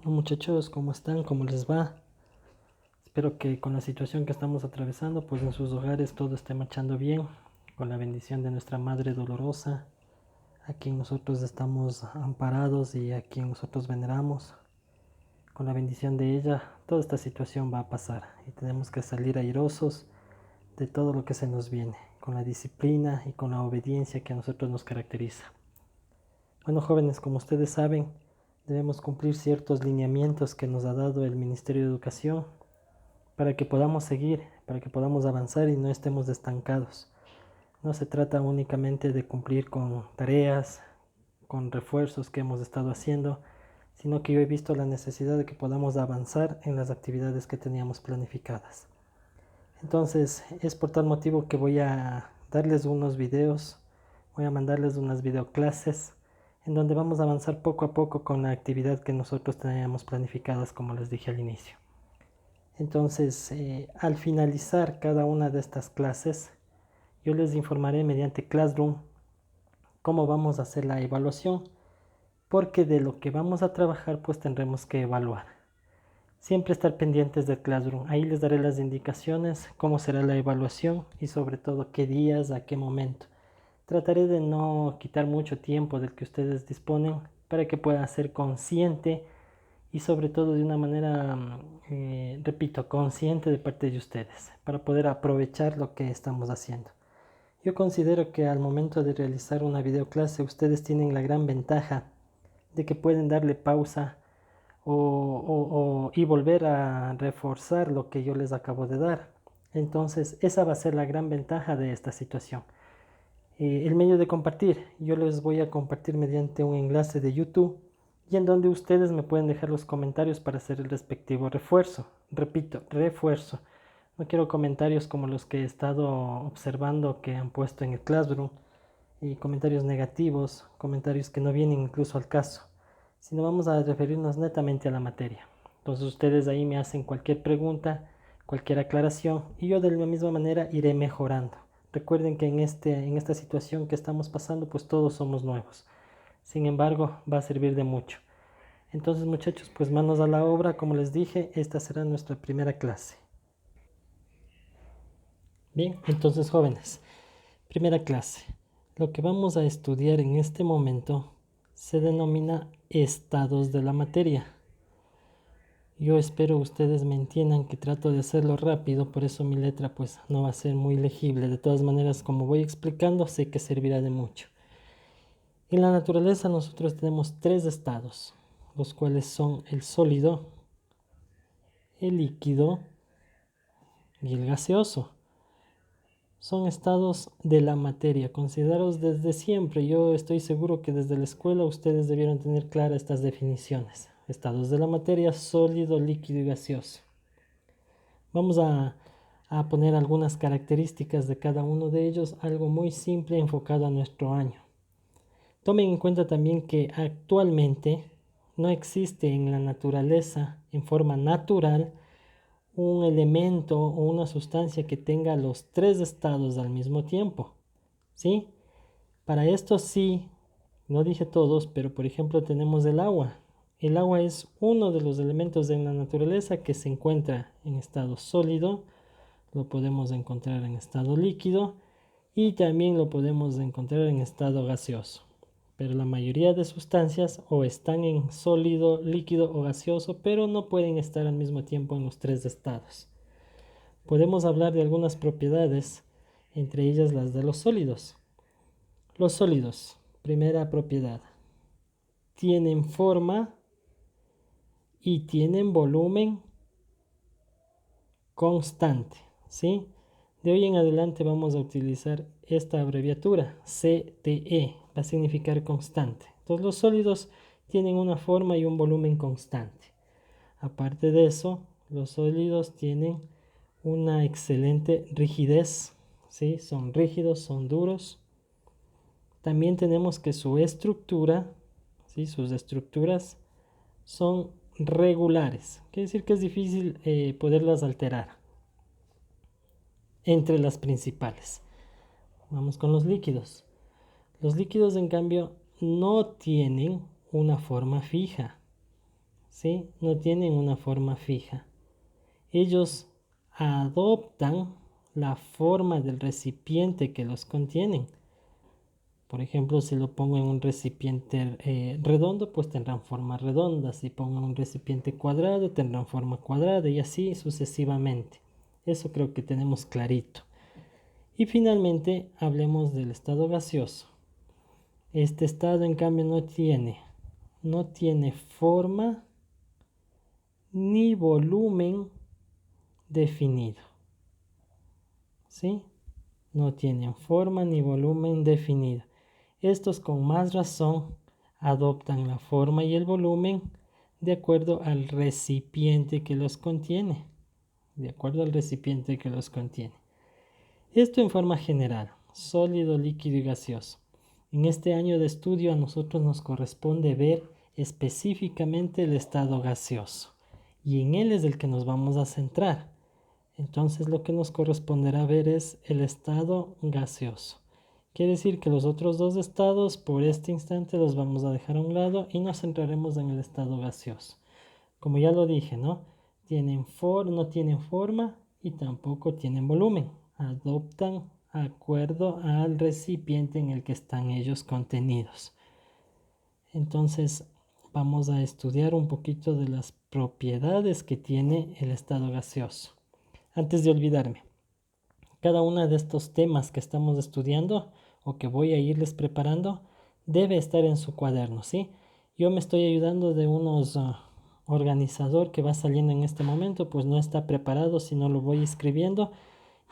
Hola muchachos, ¿cómo están? ¿Cómo les va? Espero que con la situación que estamos atravesando, pues en sus hogares todo esté marchando bien, con la bendición de nuestra Madre Dolorosa, a quien nosotros estamos amparados y a quien nosotros veneramos. Con la bendición de ella, toda esta situación va a pasar y tenemos que salir airosos de todo lo que se nos viene, con la disciplina y con la obediencia que a nosotros nos caracteriza. Bueno, jóvenes, como ustedes saben, debemos cumplir ciertos lineamientos que nos ha dado el Ministerio de Educación para que podamos seguir, para que podamos avanzar y no estemos estancados. No se trata únicamente de cumplir con tareas, con refuerzos que hemos estado haciendo, sino que yo he visto la necesidad de que podamos avanzar en las actividades que teníamos planificadas. Entonces, es por tal motivo que voy a darles unos videos, voy a mandarles unas videoclases en donde vamos a avanzar poco a poco con la actividad que nosotros teníamos planificadas, como les dije al inicio. Entonces, al finalizar cada una de estas clases, yo les informaré mediante Classroom cómo vamos a hacer la evaluación, porque de lo que vamos a trabajar, pues tendremos que evaluar. Siempre estar pendientes del Classroom. Ahí les daré las indicaciones, cómo será la evaluación y sobre todo qué días, a qué momento. Trataré de no quitar mucho tiempo del que ustedes disponen para que puedan ser consciente y sobre todo de una manera, repito, consciente de parte de ustedes, para poder aprovechar lo que estamos haciendo. Yo considero que al momento de realizar una videoclase ustedes tienen la gran ventaja de que pueden darle pausa y volver a reforzar lo que yo les acabo de dar. Entonces esa va a ser la gran ventaja de esta situación. El medio de compartir, yo les voy a compartir mediante un enlace de YouTube y en donde ustedes me pueden dejar los comentarios para hacer el respectivo refuerzo. Repito, refuerzo. No quiero comentarios como los que he estado observando que han puesto en el Classroom, y comentarios negativos, comentarios que no vienen incluso al caso, sino vamos a referirnos netamente a la materia. Entonces ustedes ahí me hacen cualquier pregunta, cualquier aclaración y yo de la misma manera iré mejorando. Recuerden que en esta situación que estamos pasando, pues todos somos nuevos. Sin embargo, va a servir de mucho. Entonces muchachos, pues manos a la obra, como les dije, esta será nuestra primera clase. Bien, entonces jóvenes, primera clase. Lo que vamos a estudiar en este momento se denomina estados de la materia. Yo espero ustedes me entiendan que trato de hacerlo rápido, por eso mi letra pues no va a ser muy legible. De todas maneras, como voy explicando, sé que servirá de mucho. En la naturaleza nosotros tenemos tres estados, los cuales son el sólido, el líquido y el gaseoso. Son estados de la materia. Considerados desde siempre. Yo estoy seguro que desde la escuela ustedes debieron tener claras estas definiciones. Estados de la materia: sólido, líquido y gaseoso. Vamos a poner algunas características de cada uno de ellos, algo muy simple enfocado a nuestro año. Tomen en cuenta también que actualmente no existe en la naturaleza, en forma natural, un elemento o una sustancia que tenga los tres estados al mismo tiempo. ¿Sí? Para esto sí, no dije todos, pero por ejemplo tenemos el agua. El agua es uno de los elementos de la naturaleza que se encuentra en estado sólido, lo podemos encontrar en estado líquido y también lo podemos encontrar en estado gaseoso. Pero la mayoría de sustancias o están en sólido, líquido o gaseoso, pero no pueden estar al mismo tiempo en los tres estados. Podemos hablar de algunas propiedades, entre ellas las de los sólidos. Los sólidos, primera propiedad, tienen forma y tienen volumen constante, ¿sí? De hoy en adelante vamos a utilizar esta abreviatura, CTE, va a significar constante. Entonces los sólidos tienen una forma y un volumen constante. Aparte de eso, los sólidos tienen una excelente rigidez, ¿sí? Son rígidos, son duros. También tenemos que su estructura, ¿sí? Sus estructuras son regulares. Quiere decir que es difícil poderlas alterar entre las principales. Vamos con los líquidos. Los líquidos, en cambio, no tienen una forma fija. ¿sí? No tienen una forma fija. Ellos adoptan la forma del recipiente que los contienen. Por ejemplo, si lo pongo en un recipiente redondo, pues tendrán forma redonda. Si pongo en un recipiente cuadrado, tendrán forma cuadrada y así sucesivamente. Eso creo que tenemos clarito. Y finalmente, hablemos del estado gaseoso. Este estado, en cambio, no tiene forma ni volumen definido. ¿Sí? No tienen forma ni volumen definido. Estos con más razón adoptan la forma y el volumen de acuerdo al recipiente que los contiene. De acuerdo al recipiente que los contiene. Esto en forma general, sólido, líquido y gaseoso. En este año de estudio a nosotros nos corresponde ver específicamente el estado gaseoso. Y en él es el que nos vamos a centrar. Entonces lo que nos corresponderá ver es el estado gaseoso. Quiere decir que los otros dos estados por este instante los vamos a dejar a un lado y nos centraremos en el estado gaseoso. Como ya lo dije, ¿no? No tienen forma y tampoco tienen volumen. Adoptan acuerdo al recipiente en el que están ellos contenidos. Entonces vamos a estudiar un poquito de las propiedades que tiene el estado gaseoso. Antes de olvidarme, cada uno de estos temas que estamos estudiando o que voy a irles preparando debe estar en su cuaderno, ¿sí? Yo me estoy ayudando de unos organizador que va saliendo en este momento, pues no está preparado si no lo voy escribiendo.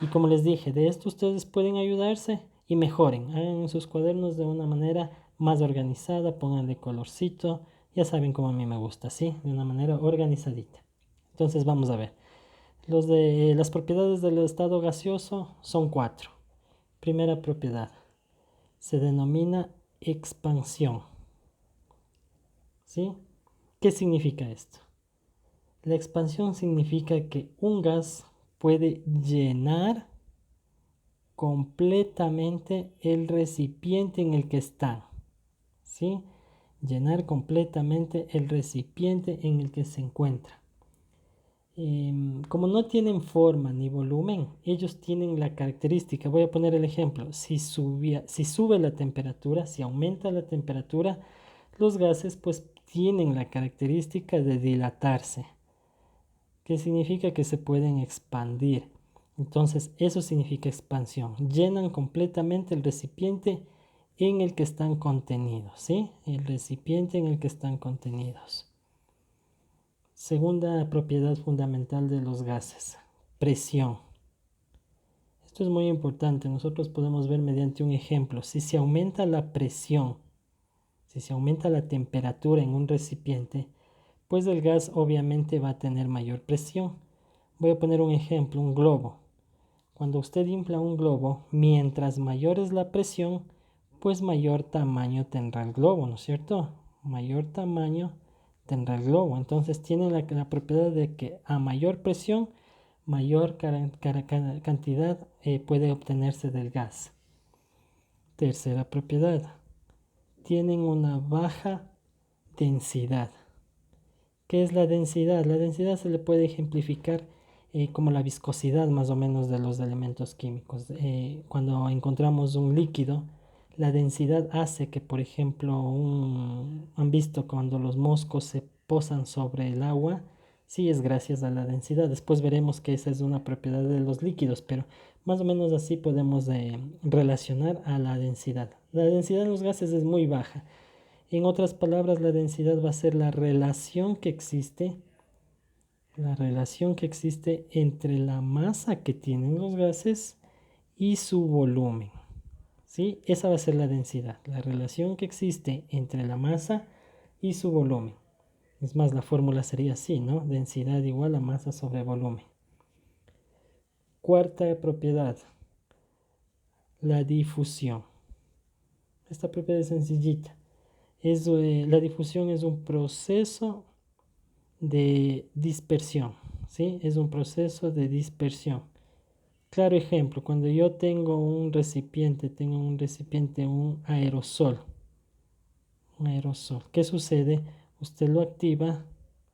Y como les dije, de esto ustedes pueden ayudarse y mejoren. Hagan sus cuadernos de una manera más organizada, pónganle colorcito. Ya saben cómo a mí me gusta, ¿sí? De una manera organizadita. Entonces vamos a ver. Las propiedades del estado gaseoso son 4. Primera propiedad. Se denomina expansión. ¿Sí? ¿Qué significa esto? La expansión significa que un gas puede llenar completamente el recipiente en el que está. ¿Sí? Llenar completamente el recipiente en el que se encuentra. Como no tienen forma ni volumen, ellos tienen la característica, voy a poner el ejemplo, si sube la temperatura, si aumenta la temperatura, los gases pues tienen la característica de dilatarse, que significa que se pueden expandir. Entonces eso significa expansión, llenan completamente el recipiente en el que están contenidos, ¿sí? El recipiente en el que están contenidos. Segunda propiedad fundamental de los gases, presión. Esto es muy importante, nosotros podemos ver mediante un ejemplo. Si se aumenta la presión, si se aumenta la temperatura en un recipiente, pues el gas obviamente va a tener mayor presión. Voy a poner un ejemplo, un globo. Cuando usted infla un globo, mientras mayor es la presión, pues mayor tamaño tendrá el globo, ¿no es cierto? Mayor tamaño tendrá el globo. Entonces tiene la propiedad de que a mayor presión, mayor cantidad puede obtenerse del gas. Tercera propiedad. Tienen una baja densidad. ¿Qué es la densidad? La densidad se le puede ejemplificar como la viscosidad más o menos de los elementos químicos. Cuando encontramos un líquido, la densidad hace que, por ejemplo, han visto cuando los moscos se posan sobre el agua, sí es gracias a la densidad. Después veremos que esa es una propiedad de los líquidos, pero más o menos así podemos relacionar a la densidad. La densidad en los gases es muy baja. En otras palabras, la densidad va a ser la relación que existe entre la masa que tienen los gases y su volumen. ¿Sí? Esa va a ser la densidad, la relación que existe entre la masa y su volumen. Es más, la fórmula sería así, ¿no? Densidad igual a masa sobre volumen. Cuarta propiedad, la difusión. Esta propiedad es sencillita. La difusión es un proceso de dispersión, ¿sí? Es un proceso de dispersión. Claro ejemplo, cuando yo tengo un recipiente, un aerosol. ¿Qué sucede? Usted lo activa,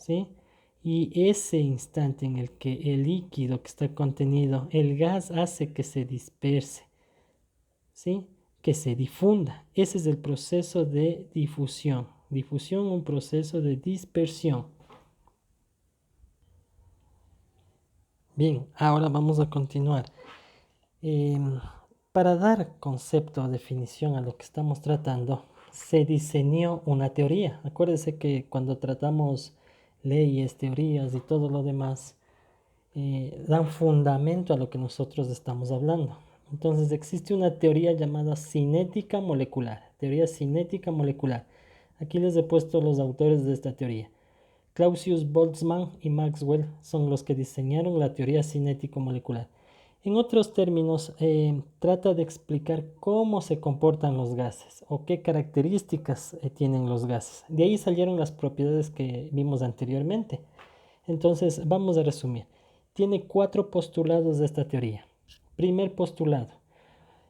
¿sí? Y ese instante en el que el líquido que está contenido, el gas hace que se disperse, ¿sí? Que se difunda. Ese es el proceso de difusión. Difusión, un proceso de dispersión. Bien, ahora vamos a continuar. Para dar concepto o definición a lo que estamos tratando, se diseñó una teoría. Acuérdense que cuando tratamos leyes, teorías y todo lo demás, dan fundamento a lo que nosotros estamos hablando. Entonces existe una teoría llamada cinética molecular. Teoría cinética molecular. Aquí les he puesto los autores de esta teoría. Clausius Boltzmann y Maxwell son los que diseñaron la teoría cinético-molecular. En otros términos, trata de explicar cómo se comportan los gases o qué características tienen los gases. De ahí salieron las propiedades que vimos anteriormente. Entonces, vamos a resumir. Tiene 4 postulados de esta teoría. Primer postulado.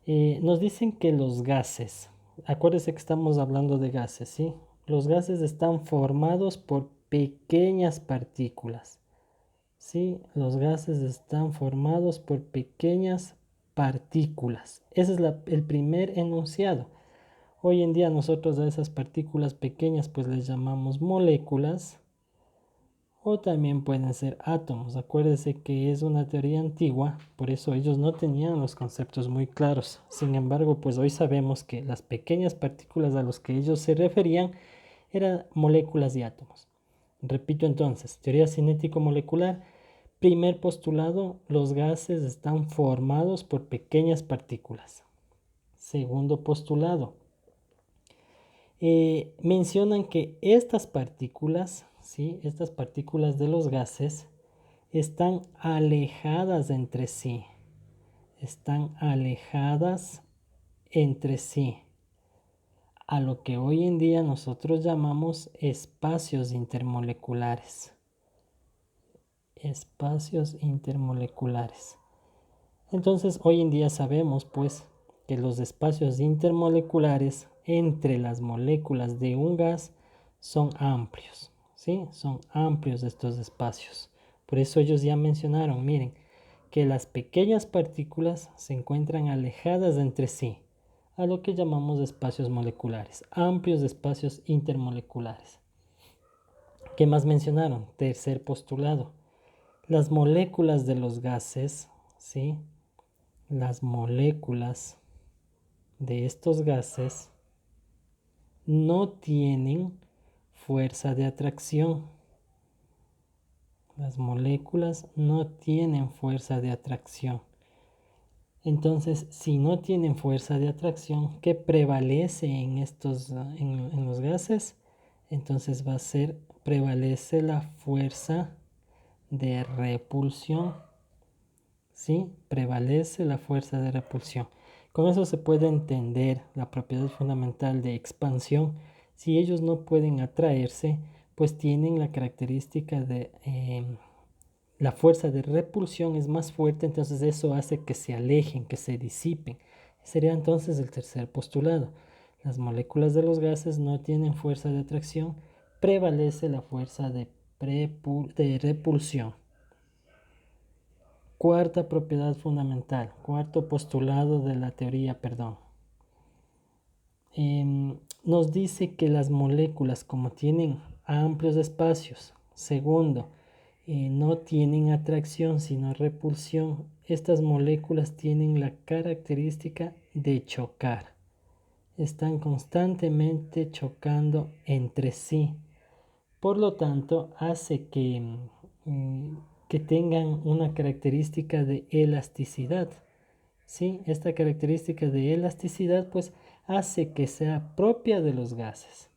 Nos dicen que los gases, acuérdense que estamos hablando de gases, ¿sí? Los gases están formados por pequeñas partículas, ¿sí? Los gases están formados por pequeñas partículas. Ese es el primer enunciado. Hoy en día nosotros a esas partículas pequeñas pues les llamamos moléculas o también pueden ser átomos. Acuérdense que es una teoría antigua, por eso ellos no tenían los conceptos muy claros. Sin embargo, pues hoy sabemos que las pequeñas partículas a las que ellos se referían eran moléculas y átomos. Repito entonces, teoría cinético-molecular. Primer postulado, los gases están formados por pequeñas partículas. Segundo postulado, mencionan que estas partículas, ¿sí? Estas partículas de los gases están alejadas entre sí. Están alejadas entre sí. A lo que hoy en día nosotros llamamos espacios intermoleculares. Espacios intermoleculares. Entonces, hoy en día sabemos, pues, que los espacios intermoleculares entre las moléculas de un gas son amplios, ¿sí? Son amplios estos espacios. Por eso ellos ya mencionaron, miren, que las pequeñas partículas se encuentran alejadas entre sí, a lo que llamamos espacios moleculares, amplios espacios intermoleculares. ¿Qué más mencionaron? Tercer postulado. Las moléculas de los gases, ¿sí? Las moléculas de estos gases no tienen fuerza de atracción. Las moléculas no tienen fuerza de atracción. Entonces, si no tienen fuerza de atracción, ¿qué prevalece en los gases? Entonces va a ser, prevalece la fuerza de repulsión. ¿Sí? Prevalece la fuerza de repulsión. Con eso se puede entender la propiedad fundamental de expansión. Si ellos no pueden atraerse, pues tienen la característica de la fuerza de repulsión es más fuerte, entonces eso hace que se alejen, que se disipen. Sería entonces el tercer postulado. Las moléculas de los gases no tienen fuerza de atracción, prevalece la fuerza de repulsión. Cuarta propiedad fundamental, cuarto postulado de la teoría, perdón. Nos dice que las moléculas, como tienen amplios espacios, segundo, no tienen atracción sino repulsión, estas moléculas tienen la característica de chocar. Están constantemente chocando entre sí. Por lo tanto, hace que tengan una característica de elasticidad. ¿Sí? Esta característica de elasticidad pues hace que sea propia de los gases.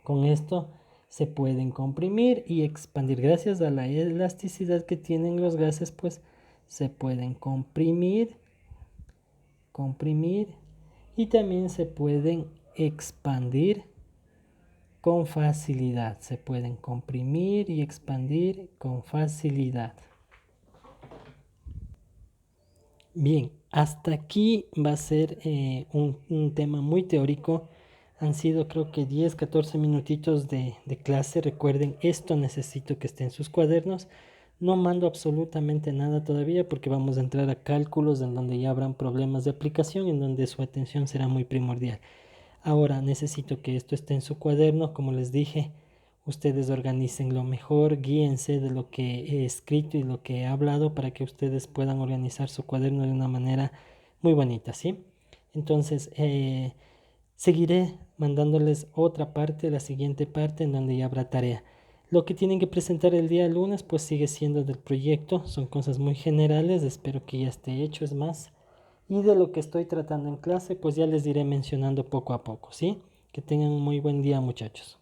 Con esto se pueden comprimir y expandir. Gracias a la elasticidad que tienen los gases pues se pueden comprimir y también se pueden expandir con facilidad. Se pueden comprimir y expandir con facilidad. Bien, hasta aquí va a ser un tema muy teórico. Han sido creo que 10, 14 minutitos de clase. Recuerden, esto necesito que esté en sus cuadernos. No mando absolutamente nada todavía porque vamos a entrar a cálculos en donde ya habrán problemas de aplicación, en donde su atención será muy primordial. Ahora necesito que esto esté en su cuaderno, como les dije. Ustedes organicen lo mejor, guíense de lo que he escrito y lo que he hablado para que ustedes puedan organizar su cuaderno de una manera muy bonita, ¿sí? Entonces, seguiré mandándoles otra parte, la siguiente parte en donde ya habrá tarea. Lo que tienen que presentar el día lunes pues sigue siendo del proyecto, son cosas muy generales, espero que ya esté hecho, es más. Y de lo que estoy tratando en clase pues ya les iré mencionando poco a poco, ¿sí? Que tengan un muy buen día, muchachos.